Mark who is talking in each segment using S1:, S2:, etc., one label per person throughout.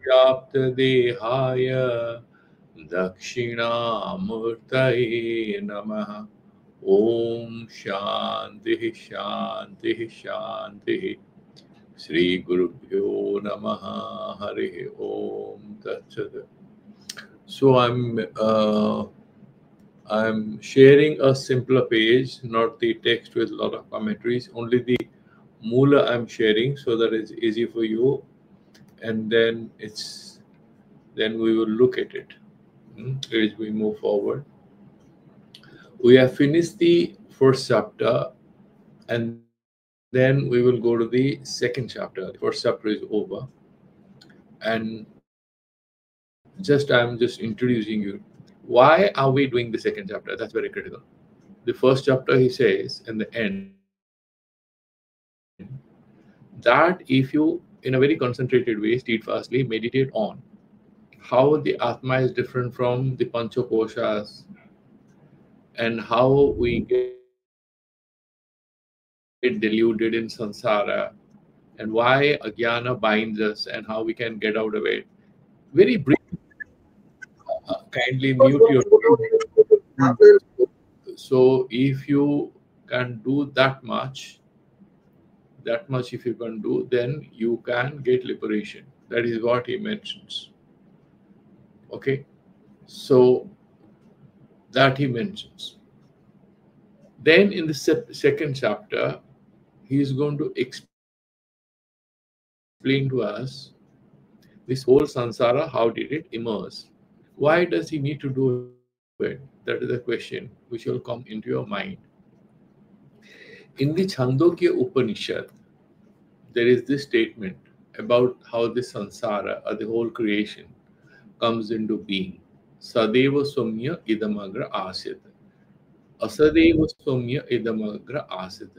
S1: Vyaptadehaya Dakshinamurtaye Namaha. Om Shanti Shanti Shanti. Sri Gurubhyo Namaha Hare Om Tat Sat. So I'm sharing a simpler page, not the text with a lot of commentaries. Only the Moola I'm sharing so that it's easy for you, and then we will look at it as we move forward. We have finished the first chapter, and then we will go to the second chapter. The first chapter is over, and I'm just introducing you. Why are we doing the second chapter? That's very critical. The first chapter, he says in the end, that if you, in a very concentrated way, steadfastly meditate on how the Atma is different from the Panchakoshas, and how we get deluded in samsara, and why Agyana binds us, and how we can get out of it. Very brief. Kindly mute your. So if you can do that much if you can do, then you can get liberation. That is what he mentions. Okay, so that he mentions. Then in the second chapter, he is going to explain to us this whole sansara, how did it emerge? Why does he need to do it? That is the question which will come into your mind. In the Chandogya Upanishad, there is this statement about how the sansara or the whole creation comes into being. Sadeva Somya Idamagra Asit. Asadeva Somya Idamagra Asit.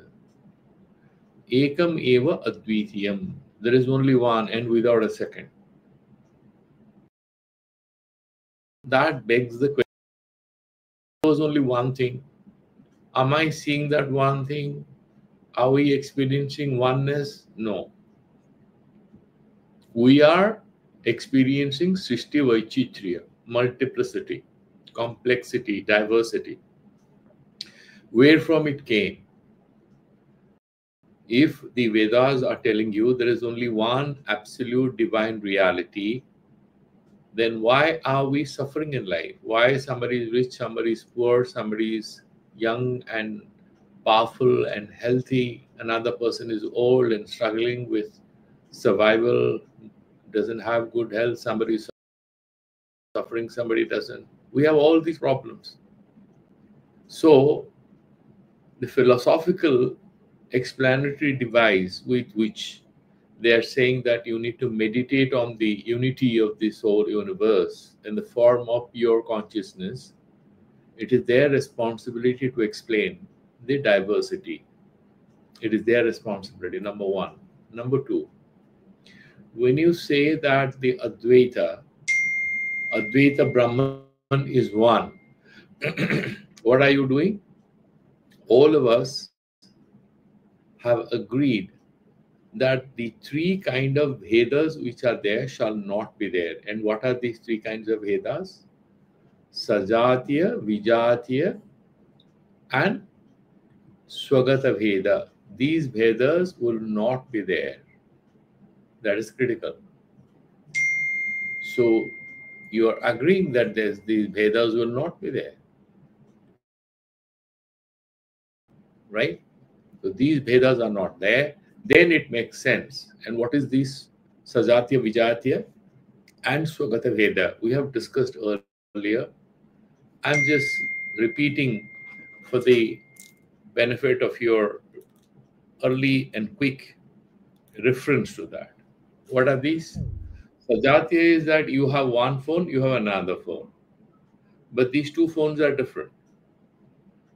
S1: Ekam Eva Advitiyam. There is only one and without a second. That begs the question. There was only one thing. Am I seeing that one thing? Are we experiencing oneness? No. We are experiencing Srishti Vaichitriya, multiplicity, complexity, diversity. Where from it came? If the Vedas are telling you there is only one absolute divine reality, then why are we suffering in life? Why somebody is rich, somebody is poor, somebody is young and powerful and healthy, another person is old and struggling with survival, doesn't have good health, somebody is suffering, somebody doesn't. We have all these problems. So, the philosophical explanatory device with which they are saying that you need to meditate on the unity of this whole universe in the form of pure consciousness, it is their responsibility to explain the diversity. It is their responsibility, number one. Number two, when you say that the Advaita Brahman is one, what are you doing? All of us have agreed that the three kind of Vedas which are there shall not be there. And what are these three kinds of Vedas? Sajatiya, Vijatiya, and Swagata Veda. These Vedas will not be there. That is critical. So you are agreeing that these Vedas will not be there, right? So these Vedas are not there. Then it makes sense. And what is this Sajatiya, Vijatiya, and Swagata Veda? We have discussed earlier. I'm just repeating for the benefit of your early and quick reference to that. What are these? Sajatya is that you have one phone, you have another phone. But these two phones are different.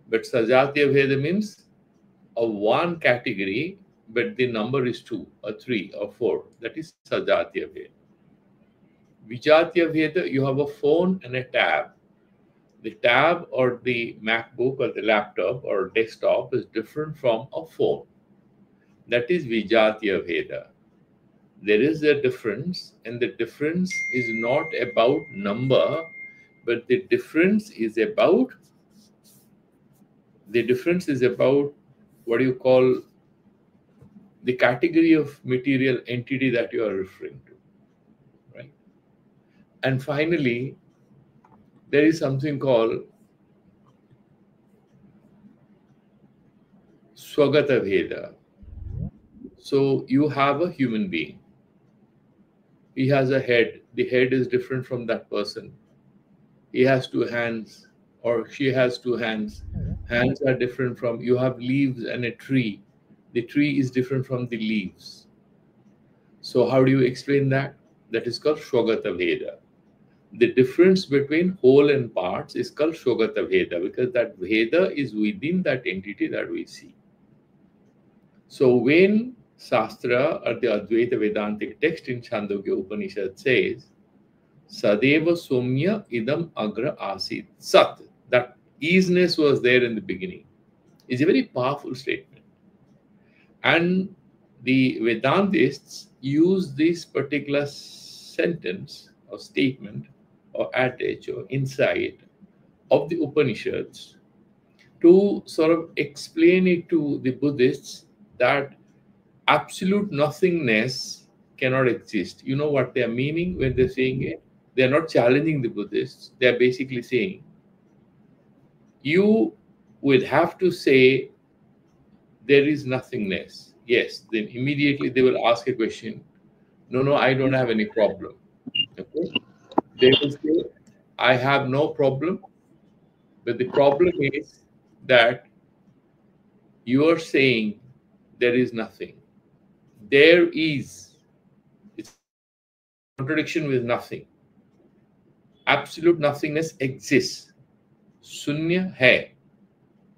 S1: But Sajatya Veda means a one category, but the number is two, or three, or four. That is Sajatya Veda. Vijatya Veda, you have a phone and a tab. The tab or the MacBook or the laptop or desktop is different from a phone. That is Vijatya Veda. There is a difference, and the difference is not about number, but the difference is about what you call the category of material entity that you are referring to, right? And finally, there is something called Swagata Veda. So you have a human being. He has a head. The head is different from that person. He has two hands, or she has two hands. Hands are different from, you have leaves and a tree. The tree is different from the leaves. So how do you explain that? That is called Swagata Veda. The difference between whole and parts is called Swagata Veda, because that Veda is within that entity that we see. So when Shastra or the Advaita Vedantic text in Chandogya Upanishad says, Sadeva Somya Idam Agra Asit Sat, that easiness was there in the beginning, is a very powerful statement. And the Vedantists use this particular sentence or statement or adage or insight of the Upanishads to sort of explain it to the Buddhists that absolute nothingness cannot exist. You know what they are meaning when they're saying it? They are not challenging the Buddhists. They are basically saying, you would have to say there is nothingness. Yes, then immediately they will ask a question. No, I don't have any problem. Okay? They will say, I have no problem, but the problem is that you are saying there is nothing. There is. It's a contradiction with nothing. Absolute nothingness exists. Sunya hai.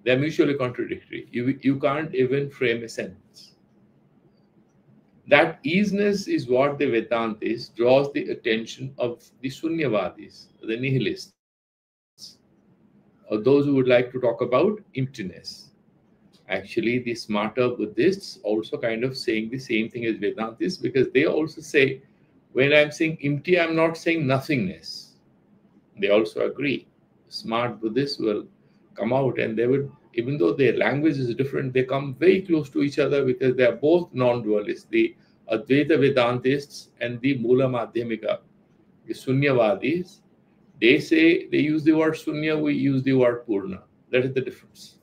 S1: They are mutually contradictory. You can't even frame a sentence. That easiness is what the Vedantis draws the attention of the Sunyavadis, the nihilists, or those who would like to talk about emptiness. Actually, the smarter Buddhists also kind of saying the same thing as Vedantis, because they also say, when I'm saying empty, I'm not saying nothingness. They also agree. Smart Buddhists will come out and they would, even though their language is different, they come very close to each other because they are both non-dualists. The Advaita Vedantists and the Mula Madhyamika, the Sunyavadis, they say, they use the word Sunya, we use the word Purna. That is the difference.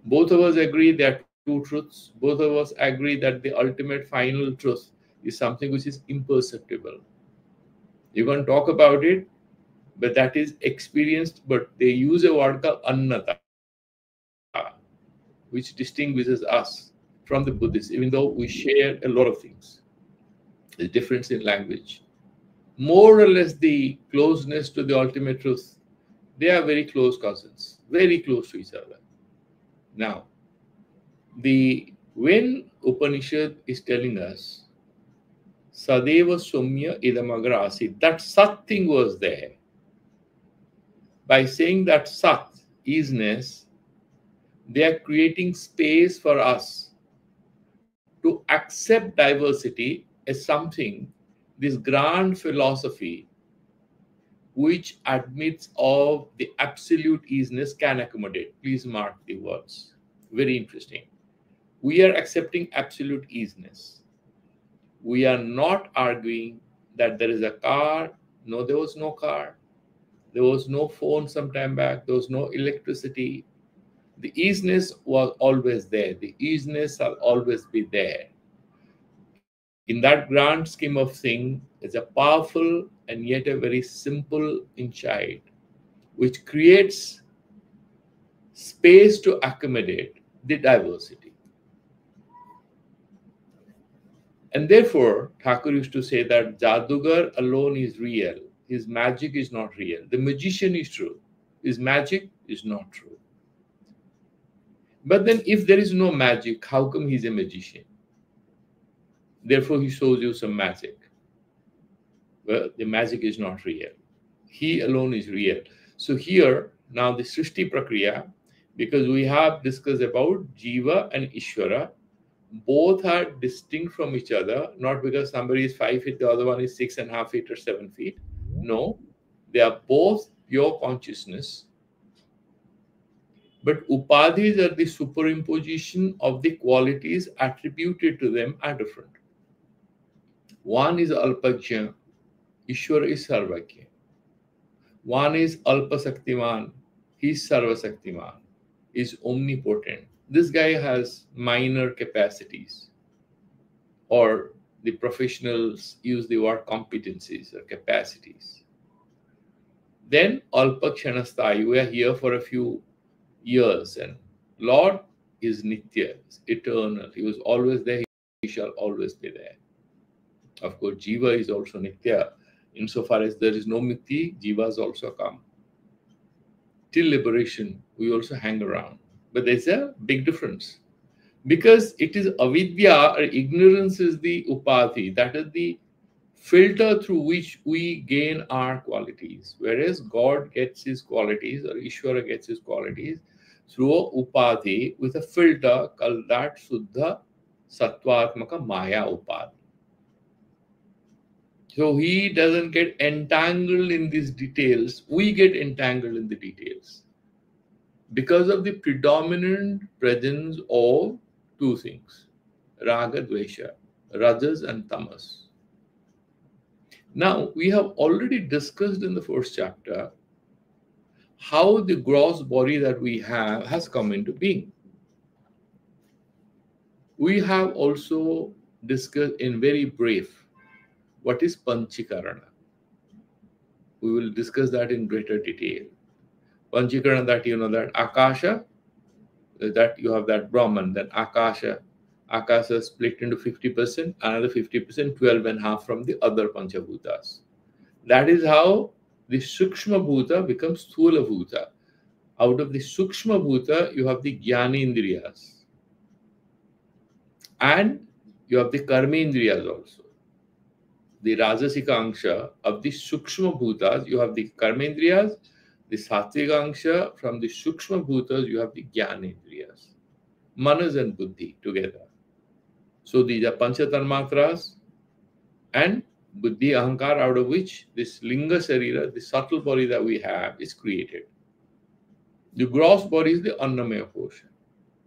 S1: Both of us agree there are two truths. Both of us agree that the ultimate final truth is something which is imperceptible. You can talk about it, but that is experienced, but they use a word called Annata, which distinguishes us from the Buddhists, even though we share a lot of things. The difference in language. More or less the closeness to the ultimate truth, they are very close cousins, very close to each other. Now, when Upanishad is telling us, Sadeva Somya Idamagra Asit, that Sat thing was there. By saying that Sat, isness, they are creating space for us to accept diversity as something, this grand philosophy, which admits of the absolute isness can accommodate. Please mark the words. Very interesting. We are accepting absolute isness. We are not arguing that there is a car. No, there was no car. There was no phone some time back. There was no electricity. The isness was always there. The isness will always be there. In that grand scheme of things, it's a powerful and yet a very simple insight, which creates space to accommodate the diversity. And therefore, Thakur used to say that Jadugar alone is real. His magic is not real. The magician is true. His magic is not true. But then if there is no magic, how come he's a magician? Therefore, he shows you some magic. Well, the magic is not real. He alone is real. So here, now the Srishti Prakriya, because we have discussed about Jiva and Ishvara, both are distinct from each other, not because somebody is 5 feet, the other one is 6.5 feet or 7 feet. No, they are both pure consciousness. But upadhis are the superimposition of the qualities attributed to them are different. One is alpajna, Ishwara is sarvajna. One is alpasaktiman, he is sarvasaktiman, is omnipotent. This guy has minor capacities, or the professionals use the word competencies or capacities. Then alpakshanasthai, we are here for a few years, and Lord is nitya, is eternal. He was always there, he shall always be there. Of course, jiva is also nitya. Insofar as there is no mukti, jivas also come. Till liberation, we also hang around. But there's a big difference. Because it is avidya, or ignorance is the upadhi, that is the filter through which we gain our qualities. Whereas God gets his qualities, or Ishvara gets his qualities, through a upadhi with a filter called that Suddha Sattvatmaka Maya Upadhi. So he doesn't get entangled in these details. We get entangled in the details because of the predominant presence of two things, Raga, Dvesha, Rajas and Tamas. Now, we have already discussed in the first chapter how the gross body that we have has come into being. We have also discussed in very brief what is Panchikarana. We will discuss that in greater detail. Panchikarana, that you know, that Akasha, that you have that Brahman, then Akasha split into 50%, another 50%, 12.5 from the other Panchabhutas. That is how the Sukshma Bhuta becomes Sthula Bhuta. Out of the Sukshma Bhuta, you have the Jnani Indriyas. And you have the Karma Indriyas also. The Rajasika Angsha of the Sukshma Bhutas, you have the Karma Indriyas. The Sattvika Angsha, from the Sukshma Bhutas, you have the Jnana Indriyas. Manas and Buddhi together. So these are Pancha Tanmatras and Buddhi Ahankar, out of which this Linga Sarira, the subtle body that we have, is created. The gross body is the Annamaya Kosha.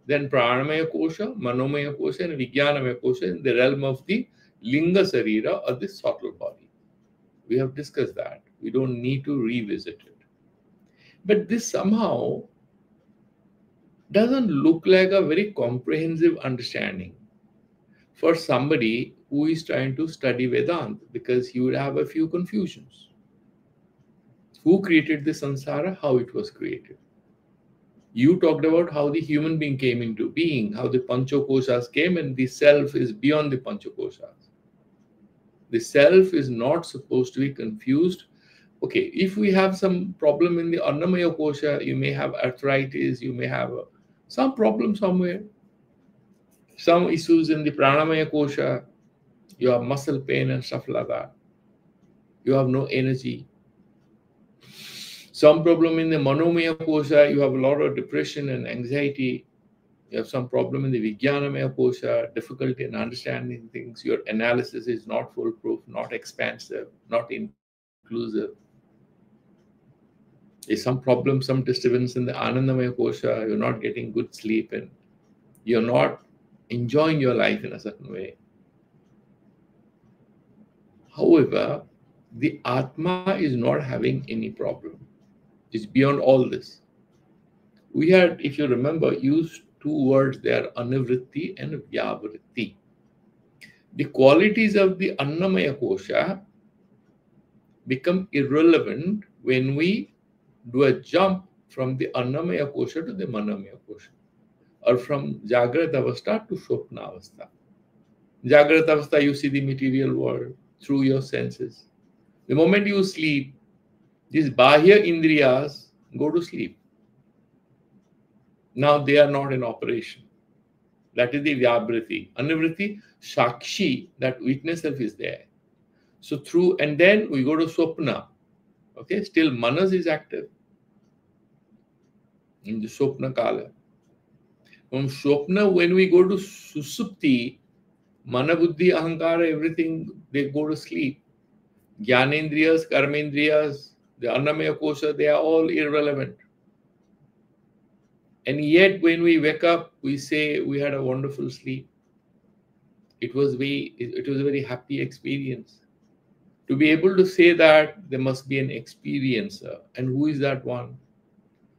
S1: Then Pranamaya Kosha, Manomaya Kosha and Vijnanamaya Kosha in the realm of the Linga Sarira, or the subtle body. We have discussed that. We don't need to revisit it. But this somehow doesn't look like a very comprehensive understanding for somebody who is trying to study Vedanta, because he would have a few confusions. Who created the samsara? How it was created. You talked about how the human being came into being, how the Panchakoshas came, and the self is beyond the Panchakoshas. The self is not supposed to be confused. Okay, if we have some problem in the Annamaya Kosha, you may have arthritis, you may have some problem somewhere. Some issues in the Pranamaya Kosha, you have muscle pain and stuff like that. You have no energy. Some problem in the Manomaya Kosha, you have a lot of depression and anxiety. You have some problem in the Vijnanamaya Kosha, difficulty in understanding things. Your analysis is not foolproof, not expansive, not inclusive. There's some problem, some disturbance in the Anandamaya Kosha. You're not getting good sleep and you're not enjoying your life in a certain way. However, the Atma is not having any problem. It's beyond all this. We had, if you remember, used two words there, anivritti and vyavritti. The qualities of the Annamaya Kosha become irrelevant when we do a jump from the Annamaya Kosha to the Manomaya Kosha, or from Jagrata Avastha to Swapna Avastha. Jagrata Avastha, you see the material world through your senses. The moment you sleep, these Bahya Indriyas go to sleep. Now they are not in operation. That is the Vyavritti. Anivritti, Shakshi, that witness self is there. So through, and then we go to Swapna. Okay, still Manas is active in the Swapna Kala. From Swapna, when we go to Susupti, Mana, Buddhi, Ahankara, everything, they go to sleep. Jnanendriyas, Karmendriyas, the Annamaya Kosha, they are all irrelevant. And yet, when we wake up, we say we had a wonderful sleep. It was a very happy experience. To be able to say that, there must be an experiencer. And who is that one?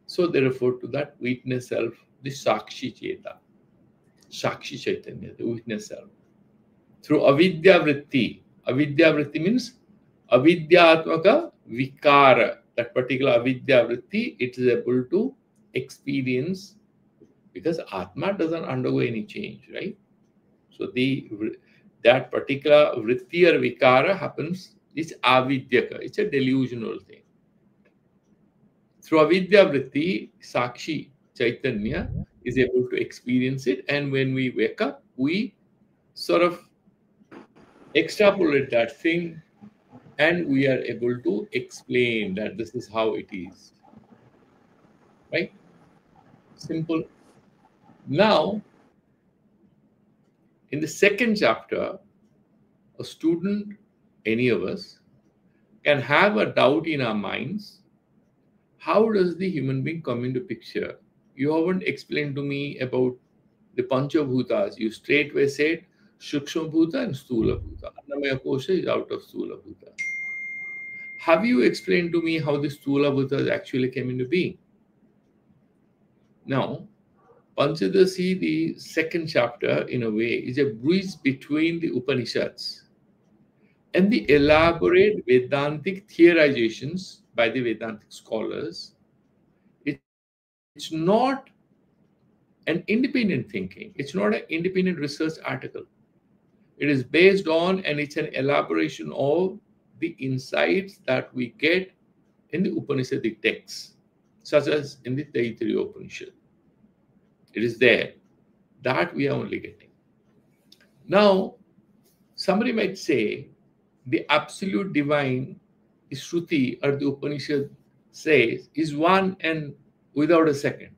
S1: So they refer to that witness self, the Sakshi Cheta, Sakshi Chaitanya, the witness self. Through avidya vritti. Avidya vritti means avidyatmaka vikara. That particular avidya vritti, it is able to experience, because Atma doesn't undergo any change, right? So that particular vritti or vikara happens, it's avidyaka, it's a delusional thing. Through avidya vritti, Sakshi Chaitanya is able to experience it, and when we wake up, we sort of extrapolate that thing, and we are able to explain that this is how it is. Right? Simple. Now, in the second chapter, a student, any of us, can have a doubt in our minds. How does the human being come into picture? You haven't explained to me about the Panchabhutas. You straightway said Shukshma Bhuta and Stula Bhuta. Annamaya Kosha is out of Stula Bhuta. Have you explained to me how the Stula Bhutas actually came into being? Now, Panchadashi, the second chapter, in a way, is a bridge between the Upanishads and the elaborate Vedantic theorizations by the Vedantic scholars. It's not an independent thinking. It's not an independent research article. It is based on, and it's an elaboration of the insights that we get in the Upanishadic texts, such as in the Taittiriya Upanishad. It is there. That we are only getting. Now, somebody might say the absolute divine, Shruti or the Upanishad says, is one and without a second.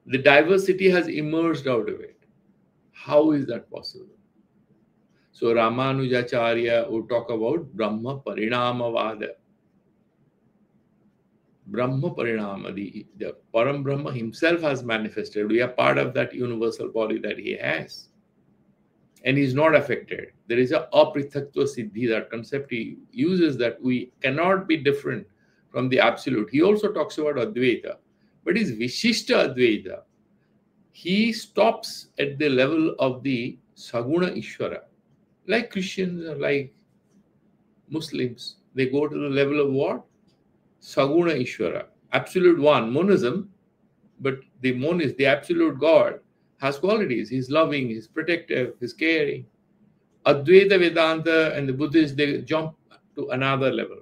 S1: The diversity has emerged out of it. How is that possible? So Ramanujacharya would talk about Brahma Parinamavada. Brahma Parinama, the Param Brahma himself has manifested. We are part of that universal body that he has. And he's not affected. There is a aprithakva siddhi, that concept he uses, that we cannot be different from the absolute. He also talks about Advaita. But his Vishishta Advaita, he stops at the level of the Saguna Ishvara. Like Christians or like Muslims, they go to the level of what? Saguna Ishvara. Absolute one, monism, but the monist, the absolute God, has qualities. He's loving, he's protective, he's caring. Advaita Vedanta and the Buddhists, they jump to another level,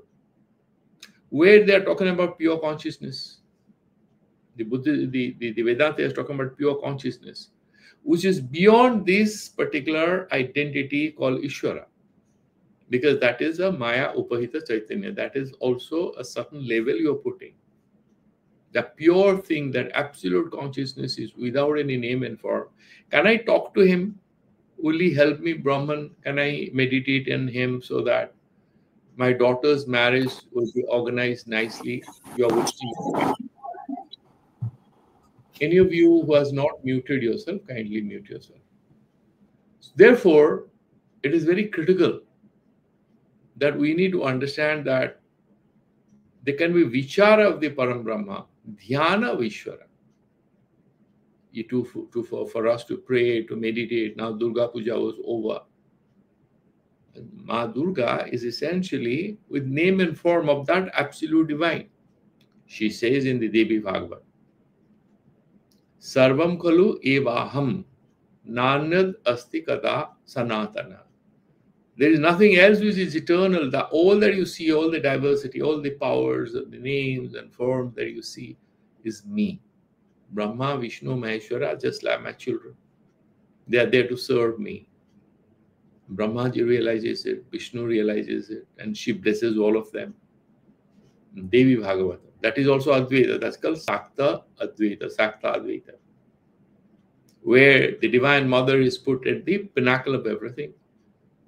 S1: where they are talking about pure consciousness. The Vedanta is talking about pure consciousness, which is beyond this particular identity called Ishvara, because that is a Maya Upahita Chaitanya. That is also a certain level you are putting. The pure thing, that absolute consciousness, is without any name and form. Can I talk to him? Will he help me, Brahman? Can I meditate on him so that my daughter's marriage will be organized nicely? You are watching. Any of you who has not muted yourself, kindly mute yourself. Therefore, it is very critical that we need to understand that there can be vichara of the Param Brahma, dhyana of Ishvara. For us to pray, to meditate. Now Durga Puja was over. And Ma Durga is essentially with name and form of that absolute divine. She says in the Devi Bhagavad, Sarvam Khalu Evaham Nanyad Asti Kata Sanatana. There is nothing else which is eternal. All that you see, all the diversity, all the powers, the names and forms that you see is me. Brahma, Vishnu, Maheshwara, just like my children. They are there to serve me. Brahmaji realizes it, Vishnu realizes it, and she blesses all of them. Devi Bhagavata. That is also Advaita. That's called Sakta Advaita, Sakta Advaita. where the Divine Mother is put at the pinnacle of everything.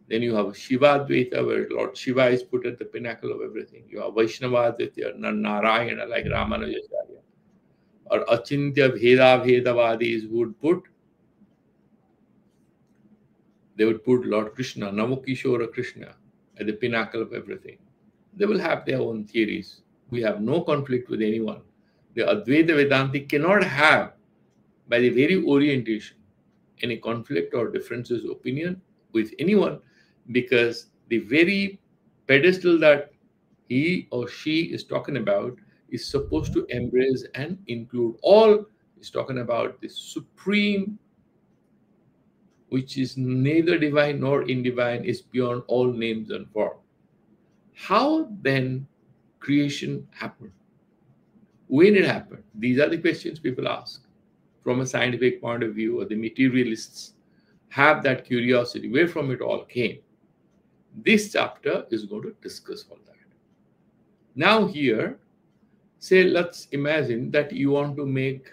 S1: Then you have Shiva Advaita, where Lord Shiva is put at the pinnacle of everything. You have Vaishnava Advaita, Narayana, like Ramanujacharya. Or Achintya Bheda Bhedavadis they would put Lord Krishna, Namukishora Krishna, at the pinnacle of everything. They will have their own theories. We have no conflict with anyone. The Advaita Vedanti cannot have, by the very orientation, any conflict or differences of opinion with anyone, because the very pedestal that he or she is talking about is supposed to embrace and include all. Is talking about the supreme, which is neither divine nor indivine, is beyond all names and form. How then creation happened? When it happened? These are the questions people ask from a scientific point of view, or the materialists have that curiosity, where from it all came. This chapter is going to discuss all that. Now here, say, let's imagine that you want to make,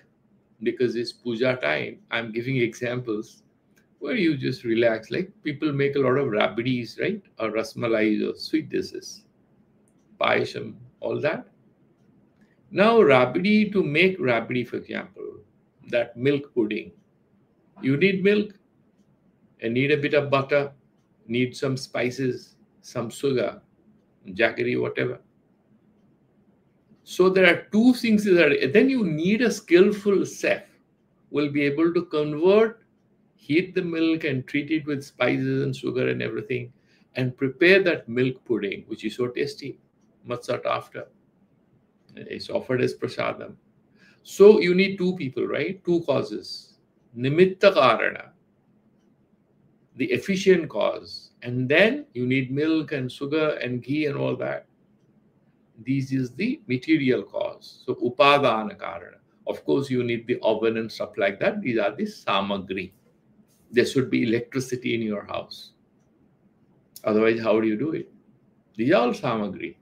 S1: because it's puja time, I'm giving examples where you just relax. Like people make a lot of rabidis, right? Or rasmalais or sweet dishes, payasam, all that. Now rabidi, to make rabidi, for example, that milk pudding, you need milk and need a bit of butter, need some spices, some sugar, jaggery, whatever. So there are two things that then you need a skillful chef will be able to convert, heat the milk and treat it with spices and sugar and everything, and prepare that milk pudding, which is so tasty, much sought after. It's offered as prasadam. So you need two people, right? Two causes. Nimitta karana, the efficient cause. And then you need milk and sugar and ghee and all that. This is the material cause. So upadana karana. Of course, you need the oven and stuff like that. These are the samagri. There should be electricity in your house. Otherwise, how do you do it? These are all samagri.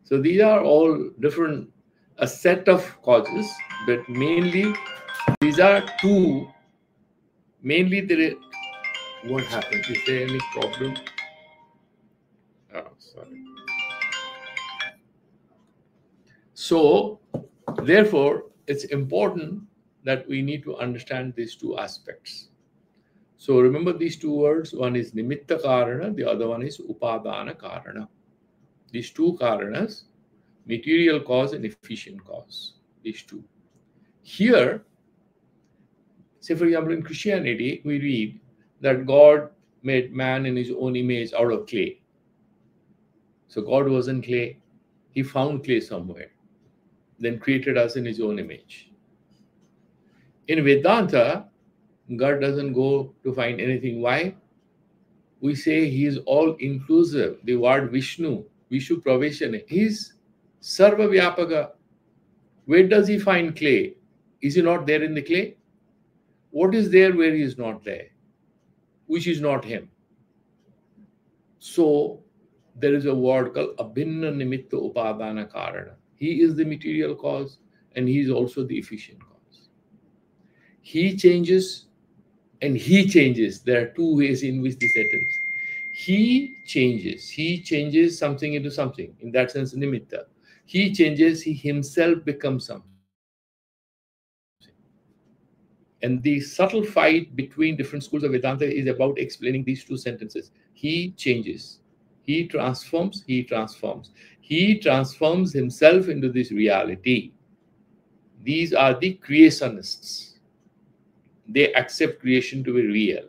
S1: So these are all different, a set of causes, but mainly these are two. Mainly what happens? Is there any problem? Oh, sorry. So therefore, it's important that we need to understand these two aspects. So remember these two words. One is nimitta karana, the other one is upadana karana. These two karanas, material cause and efficient cause, these two. Here, say for example, in Christianity, we read that God made man in his own image out of clay. So God wasn't clay. He found clay somewhere, then created us in his own image. In Vedanta, God doesn't go to find anything. Why? We say he is all inclusive. The word Vishnu Praveshane, he is Sarva Vyapaka. Where does he find clay? Is he not there in the clay? What is there where he is not there? Which is not him. So there is a word called Abhinna Nimitta Upadana Karana. He is the material cause and he is also the efficient cause. He changes and he changes. There are two ways in which this happens. He changes something into something. In that sense, nimitta. He changes, he himself becomes something. And the subtle fight between different schools of Vedanta is about explaining these two sentences. He changes, he transforms, he transforms. He transforms himself into this reality. These are the creationists. They accept creation to be real.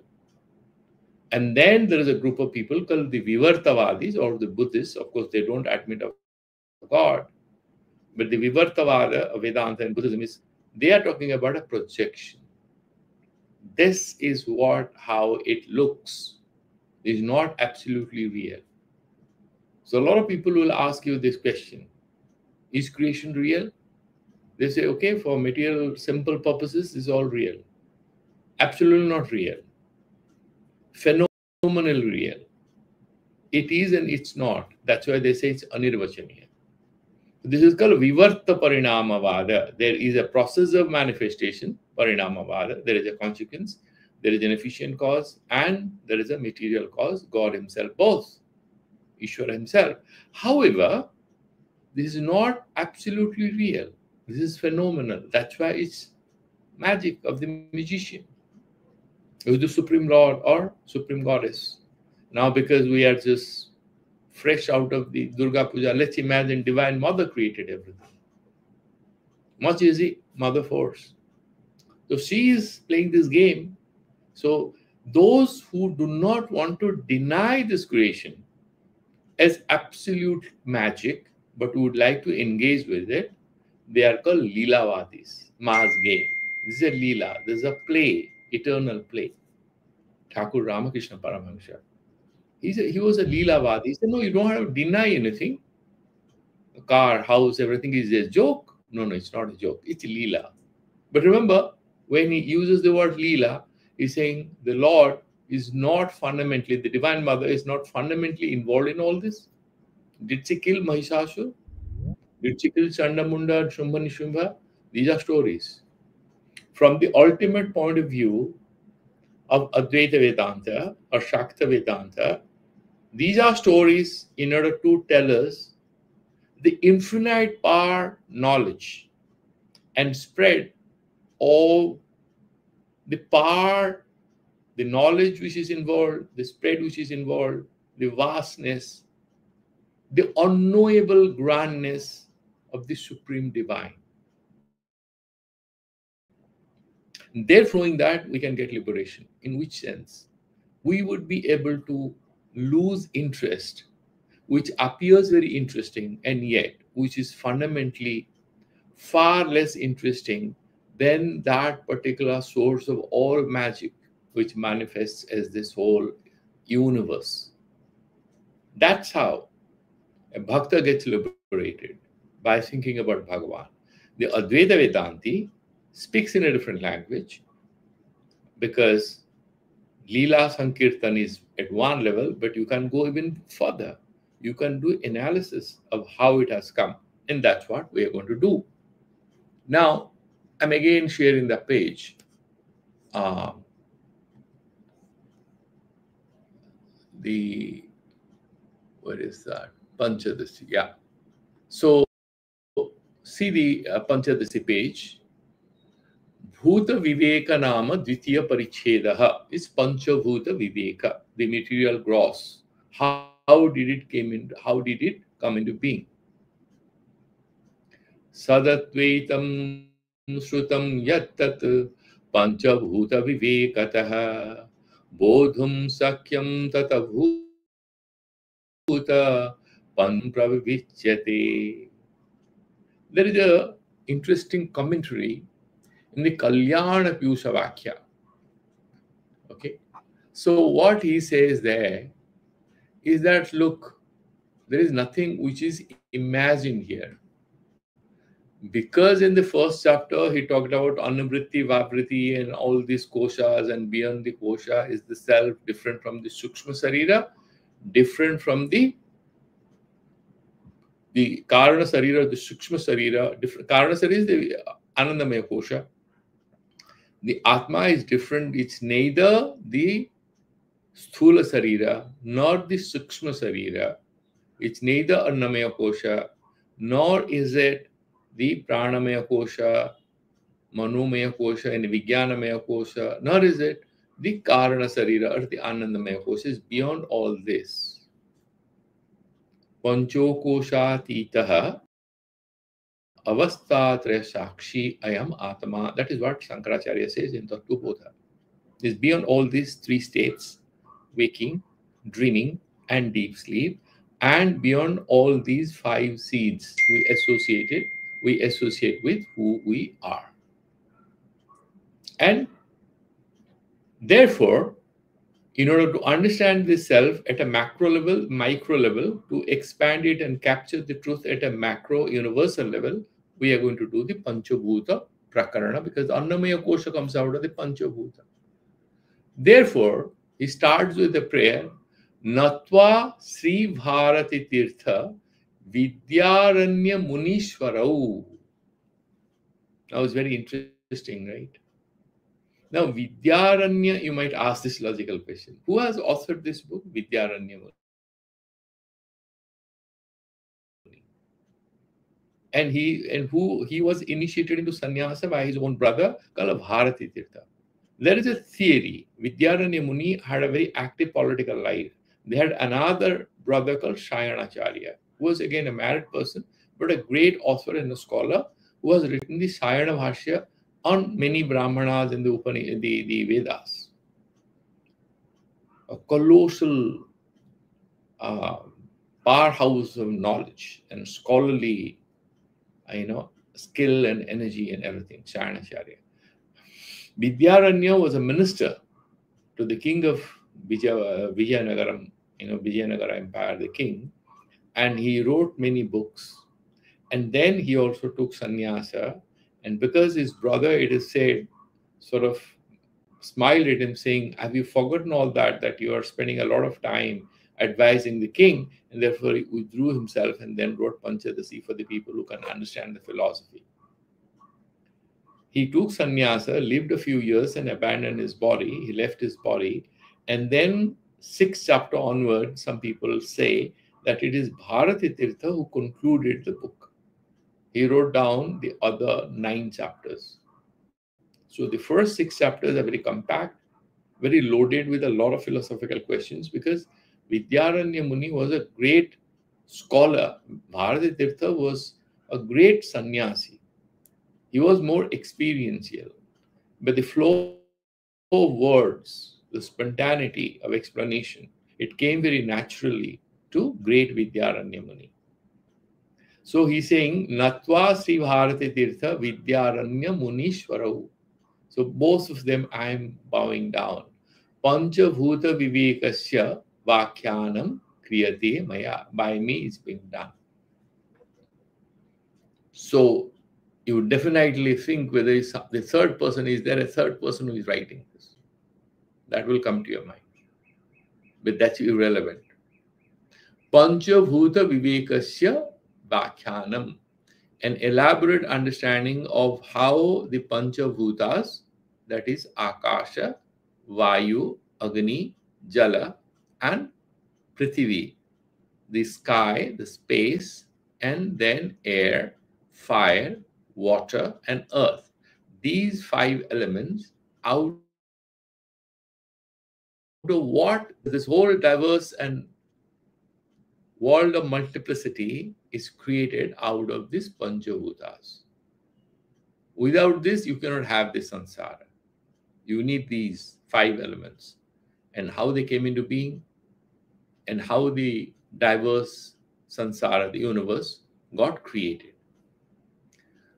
S1: And then there is a group of people called the Vivartavadis or the Buddhists. Of course, they don't admit of God. But the Vivartavada, Vedanta and Buddhism is, they are talking about a projection. This is how it looks. It is not absolutely real. So a lot of people will ask you this question. Is creation real? They say, okay, for material, simple purposes, it's all real. Absolutely not real. Phenomenal real. It is and it's not. That's why they say it's anirvachaniya. This is called Vivarta Parinamavada. There is a process of manifestation, Parinamavada. There is a consequence, there is an efficient cause, and there is a material cause, God Himself, both, Ishvara Himself. However, this is not absolutely real. This is phenomenal. That's why it's magic of the magician, with the Supreme Lord or Supreme Goddess. Now, because we are just fresh out of the Durga Puja, let's imagine Divine Mother created everything. Much easy, Mother Force. So she is playing this game. So those who do not want to deny this creation as absolute magic, but would like to engage with it, they are called Leelavadis, mass game. This is a Leela, this is a play, eternal play. Thakur Ramakrishna Paramahansa, he was a Leelavadi. He said, no, you don't have to deny anything. A car, house, everything is a joke. No, it's not a joke. It's Leela. But remember, when he uses the word Leela, he's saying the Lord is not fundamentally, the Divine Mother is not fundamentally involved in all this. Did she kill Mahishasur? Did she kill Chandamunda and Shumbha Nishubha? These are stories. From the ultimate point of view of Advaita Vedanta or Shakta Vedanta, these are stories in order to tell us the infinite power, knowledge, and spread all the power, the knowledge which is involved, the spread which is involved, the vastness, the unknowable grandness of the Supreme Divine. Therefore, in that, we can get liberation. In which sense? We would be able to lose interest, which appears very interesting, and yet which is fundamentally far less interesting than that particular source of all magic, which manifests as this whole universe. That's how a bhakta gets liberated, by thinking about Bhagavan. The Advaita Vedanti speaks in a different language, because Leela Sankirtan is at one level, but you can go even further. You can do analysis of how it has come, and that's what we are going to do. Now, I'm again sharing the page. What is that? Panchadashi, yeah. So, see the Panchadashi page. Bhuta Viveka Nama Dvitiya Parichedaha is Panchabhuta Viveka, the material gross. How did it come into being? Sadatvetam Shrutam Yattat Panchabhuta Vivekataha Bodhum Sakyam Tata Bhuta Panpravichyate. There is a interesting commentary in the Kalyana Piyusha Vakya. Okay. So what he says there is that, look, there is nothing which is imagined here. Because in the first chapter, he talked about Anuvritti, Vavriti, and all these koshas, and beyond the kosha is the self, different from the Sukshma Sarira, different from the Karana Sarira, the Sukshma Sarira, different. Karana Sarira is the Anandamaya kosha. The Atma is different. It's neither the Sthula Sarira nor the Sukshma Sarira. It's neither Annamaya kosha, nor is it the Pranamaya kosha, Manomaya kosha, and Vijnanamaya kosha, nor is it the Karana Sarira or the Anandamaya kosha. Is beyond all this. Pancho kosha titaha avastatraya sakshi ayam atma. That is what Shankaracharya says in Tattvabodha. Is beyond all these three states: waking, dreaming, and deep sleep, and beyond all these five seeds we associate with who we are. And therefore, in order to understand the self at a macro level, micro level, to expand it and capture the truth at a macro universal level, we are going to do the Panchabhuta Prakarana, because the Annamaya Kosha comes out of the Panchabhuta. Therefore, he starts with the prayer, Natva Sri Bharati Tirtha Vidyaranya Munishwarau. Now it's very interesting, right? Now, Vidyaranya, you might ask this logical question. Who has authored this book? Vidyaranya Muni. And he was initiated into sannyasa by his own brother called Bharati Tirtha. There is a theory. Vidyaranya Muni had a very active political life. They had another brother called Shayanacharya, who was again a married person, but a great author and a scholar who has written the Sayana Bhashya on many Brahmanas in the Vedas. A colossal powerhouse of knowledge and scholarly, skill and energy and everything, Shayanacharya. Vidyaranya was a minister to the king of Vijayanagaram, Vijayanagara Empire, the king, and he wrote many books. And then he also took sannyasa, and because his brother, it is said, sort of smiled at him saying, have you forgotten all that you are spending a lot of time advising the king? And therefore he withdrew himself and then wrote Panchadashi for the people who can understand the philosophy. He took sannyasa, lived a few years and abandoned his body. He left his body. And then 6th chapter onward, some people say that it is Bharati Tirtha who concluded the book. He wrote down the other 9 chapters. So the first 6 chapters are very compact, very loaded with a lot of philosophical questions, because Vidyaranya Muni was a great scholar. Bharati Tirtha was a great sannyasi. He was more experiential. But the flow of words, the spontaneity of explanation, it came very naturally to great Vidyaranya Muni. So he's saying, Natva Sri Bharati Tirtha Vidyaranya Munishwarau. So both of them I am bowing down. Panchabhuta Vivekasya Vakhyanam Kriyate Maya. By me is being done. So you would definitely think whether the third person, is there a third person who is writing this? That will come to your mind. But that's irrelevant. Panchabhuta Vivekasya Vakhyanam. An elaborate understanding of how the Panchabhutas, that is Akasha, Vayu, Agni, Jala, and Prithvi, the sky, the space, and then air, fire, water, and earth. These 5 elements, out of what this whole diverse and world of multiplicity is created out of these Panchabhutas. Without this, you cannot have this samsara. You need these 5 elements, and how they came into being, and how the diverse samsara, the universe, got created.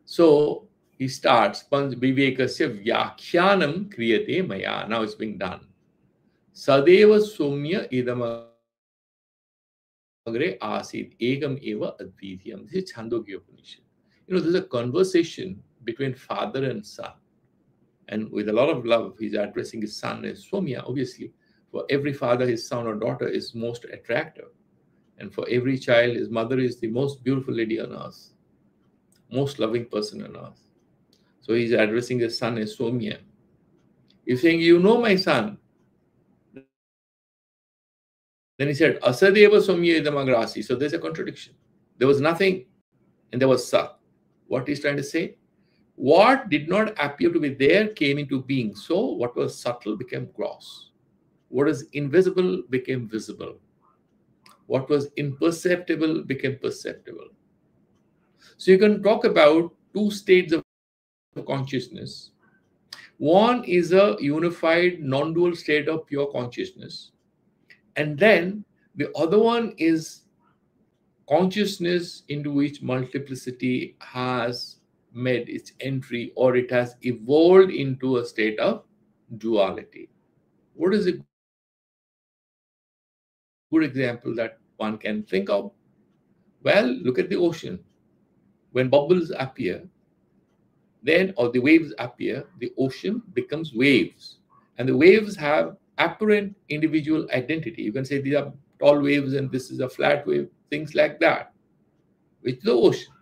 S1: So he starts, Vivekasya Vyakhyanam Kriyate Maya. Now it's being done. Sadeva Somya Idamagre Asid Egam Eva Advityam. This is Chandogya Upanishad. There's a conversation between father and son. And with a lot of love, he's addressing his son as Somya, obviously. For every father, his son or daughter is most attractive. And for every child, his mother is the most beautiful lady on earth, most loving person on earth. So he's addressing his son as Somya. He's saying, you know my son. Then he said, Asadeva Somya Idamagrasi. So there's a contradiction. There was nothing and there was Sat. What he's trying to say? What did not appear to be there came into being. So what was subtle became gross. What was invisible became visible. What was imperceptible became perceptible. So you can talk about 2 states of consciousness. One is a unified non-dual state of pure consciousness. And then the other one is consciousness into which multiplicity has made its entry, or it has evolved into a state of duality. What is a good example that one can think of? Well, look at the ocean. When bubbles appear, then, or the waves appear, the ocean becomes waves. And the waves have apparent individual identity. You can say these are tall waves and this is a flat wave, things like that. with the ocean.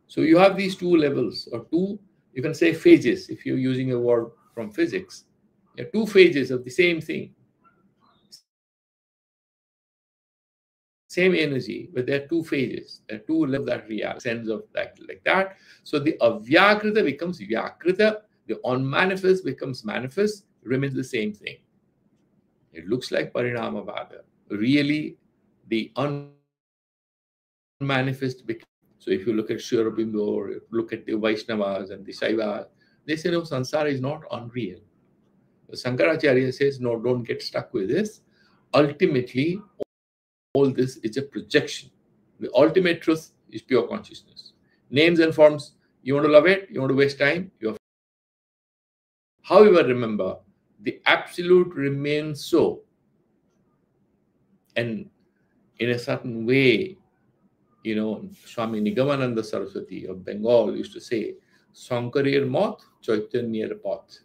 S1: So you have these two levels, or two, you can say phases, if you're using a word from physics. There are two phases of the same thing, same energy, but there are two phases. There are two levels that real sense of that, like that. So the avyakrita becomes vyakrita, the unmanifest becomes manifest, remains the same thing. It looks like parinama bhava. Really, the unmanifest becomes. So if you look at Sri Aurobindo or look at the Vaishnavas and the Shaivas, they say no, sansara is not unreal. Shankaracharya says no, don't get stuck with this. Ultimately, all this is a projection. The ultimate truth is pure consciousness. Names and forms, you want to love it, you want to waste time, you have. However, remember, the absolute remains so. And in a certain way, Swami Nigamananda Saraswati of Bengal used to say, Sankarir Moth, Chaitanyar Path.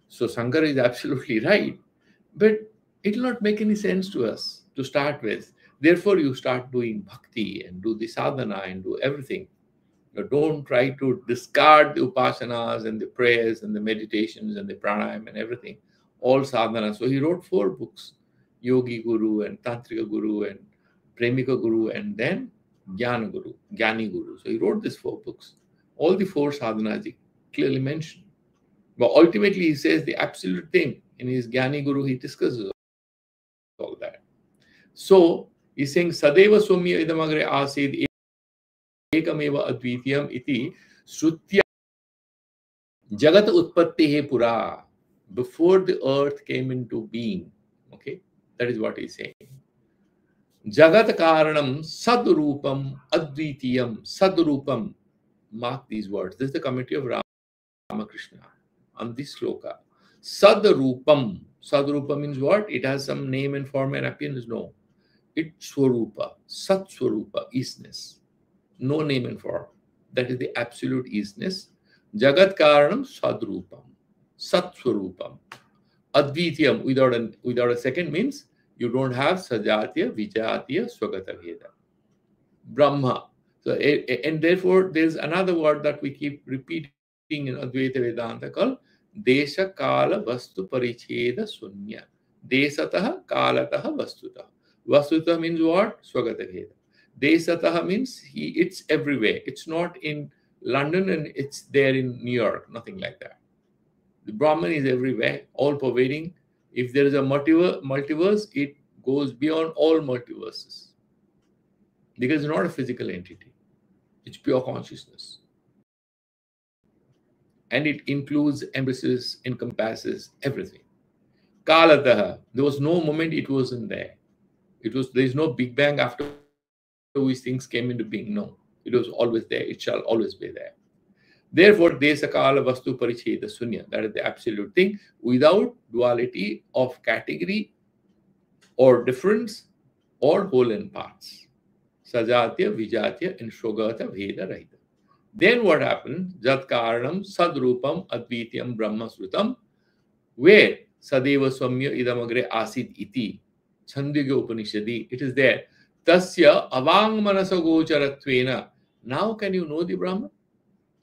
S1: So Sankara is absolutely right, but it will not make any sense to us to start with. Therefore, you start doing bhakti and do the sadhana and do everything. Don't try to discard the upasanas and the prayers and the meditations and the pranayam and everything, all sadhana. So he wrote 4 books, Yogi Guru and Tantrika Guru and Premika Guru and then Jnana Guru, Jnani Guru. So he wrote these 4 books. All the 4 sadhanas he clearly mentioned. But ultimately he says the absolute thing. In his Jnani Guru, he discusses all that. So he's saying, Sadeva Somya idamagre asid ekameva advitiyam iti srutya jagat utpattihe pura. Before the earth came into being. Okay, that is what he's saying. Jagat karanam sadrupam advitiyam sadrupam. Mark these words. This is the commentary of Ramakrishna on this sloka. Sadrupam. Sadrupa means what? It has some name and form and appearance. No. It's Swarupa. Sat Swarupa, isness. No name and form. That is the absolute isness. Jagat Karanam Sadrupam. Sat Swarupam. Advitiyam, without a second, means you don't have Sajatiya, Vijatiya, Swagata Veda. Brahma. So, and therefore, there's another word that we keep repeating in Advaita Vedanta called Desha Kala Vastu Paricheda Sunya. Desataha Kalataha Vastuta. Vastuta means what? Swagata Veda. Desataha means it's everywhere. It's not in London and it's there in New York. Nothing like that. The Brahman is everywhere, all pervading. If there is a multiverse, it goes beyond all multiverses. Because it's not a physical entity. It's pure consciousness. And it includes, embraces, encompasses everything. Kalataha, there was no moment it wasn't there. There is no Big Bang after which things came into being. No, it was always there. It shall always be there. Therefore, Desakala Vastu Paricheda Sunya, that is the absolute thing, without duality of category or difference or whole and parts. Sajatya, Vijatya, and Shogata Veda Rahita. Then what happens? Jat Karanam Sadrupam Advitiyam Brahma Srutam, where Sadeva Swamya Idamagre Asid Iti, Chandriga Upanishadi, it is there. Tasya Avang Manasa Gocharatvena. Now can you know the Brahman?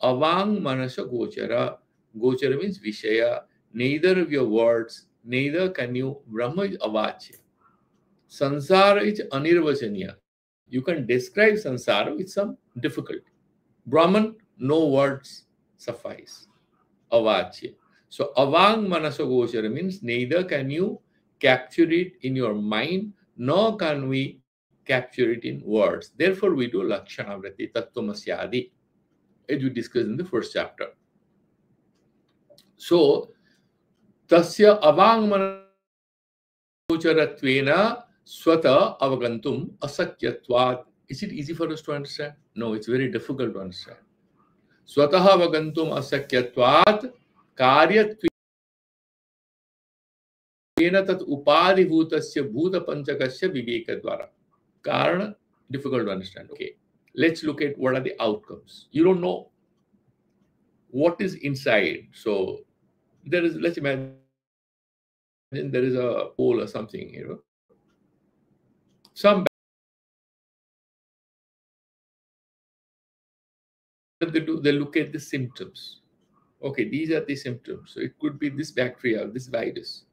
S1: Avang Manasa Gochara. Gochara means Vishaya. Neither of your words, neither can you. Brahma is Avachya. Sansara is Anirvachaniya. You can describe Sansara with some difficulty. Brahman, no words suffice. Avachya. So Avang Manasa Gochara means neither can you capture it in your mind, nor can we capture it in words. Therefore, we do Lakshana Vriti, Tattvamasya, as we discussed in the first chapter. So, Tasya Avang Manasa Gocharatvena Swata Avagantum Asakyatvat. Is it easy for us to understand? No, it's very difficult to understand. Swataha Avagantum Asakyatvat Karyatvi tat upadhibhutasya bhuta panchakasya viveka dvara. Karana, difficult to understand. Okay, let's look at what are the outcomes. You don't know what is inside. So there is, let's imagine there is a hole or something, some they do? They look at the symptoms. Okay, these are the symptoms. So it could be this bacteria, this virus.